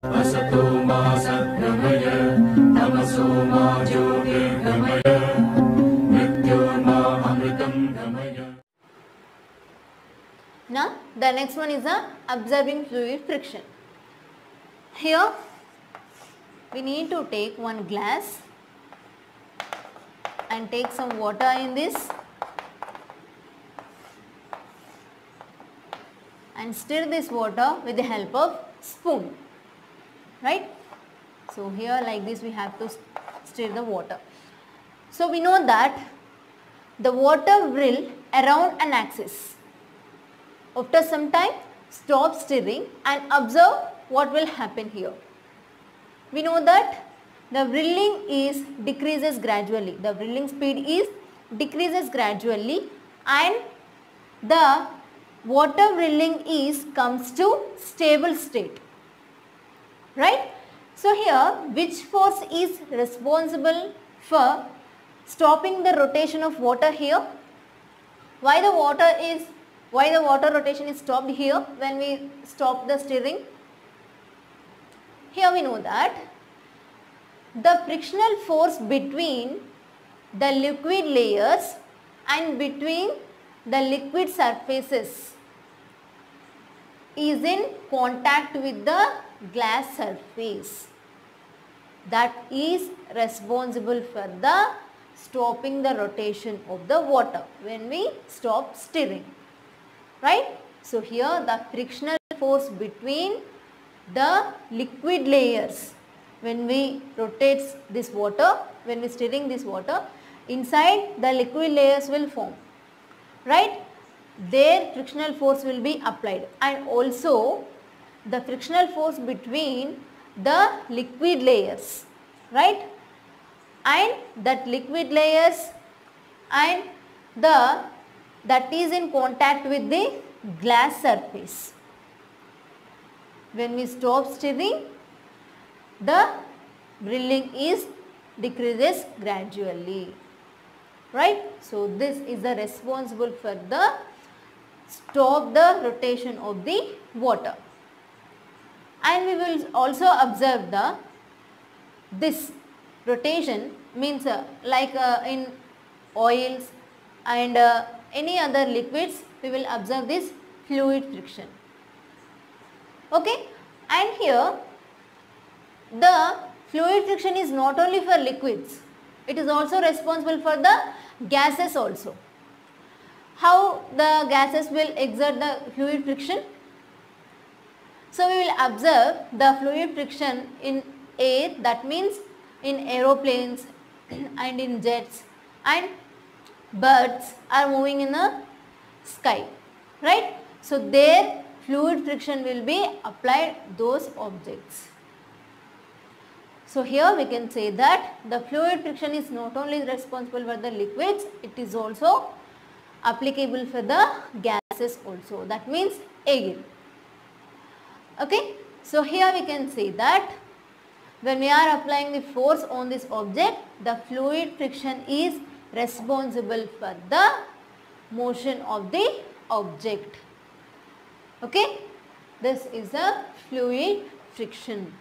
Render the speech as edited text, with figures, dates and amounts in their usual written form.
असतो मा सद्गमय तमसो मा ज्योतिर्गमय मृत्योर्मा अमृतं गमय. Now the next one is the observing fluid friction. Here we need to take one glass and take some water in this and stir this water with the help of spoon, right? So here like this we have to stir the water. So we know that the water will around an axis. After some time stop stirring and observe what will happen here. We know that the whirling is decreases gradually. The whirling speed is decreases gradually and the water whirling is comes to stable state, right? So here which force is responsible for stopping the rotation of water here? Why the water rotation is stopped here when we stop the stirring? Here we know that the frictional force between the liquid layers and between the liquid surfaces is in contact with the glass surface. That is responsible for the stopping the rotation of the water when we stop stirring, right? So here the frictional force between the liquid layers when we rotate this water, when we stirring this water, inside the liquid layers will form, right? Their frictional force will be applied and also the frictional force between the liquid layers, right? And that liquid layers and that is in contact with the glass surface. When we stop stirring, the whirling is decreases gradually, right? So this is the responsible for the stop the rotation of the water. And we will also observe this rotation means like in oils and any other liquids we will observe this fluid friction. Okay, and here the fluid friction is not only for liquids, it is also responsible for the gases also. How the gases will exert the fluid friction? So we will observe the fluid friction in air, that means in aeroplanes and in jets, and birds are moving in the sky, right? So their fluid friction will be applied those objects. So here we can say that the fluid friction is not only responsible for the liquids, it is also applicable for the gases also, that means air. Okay, so here we can say that when we are applying the force on this object, the fluid friction is responsible for the motion of the object. Okay, this is a fluid friction.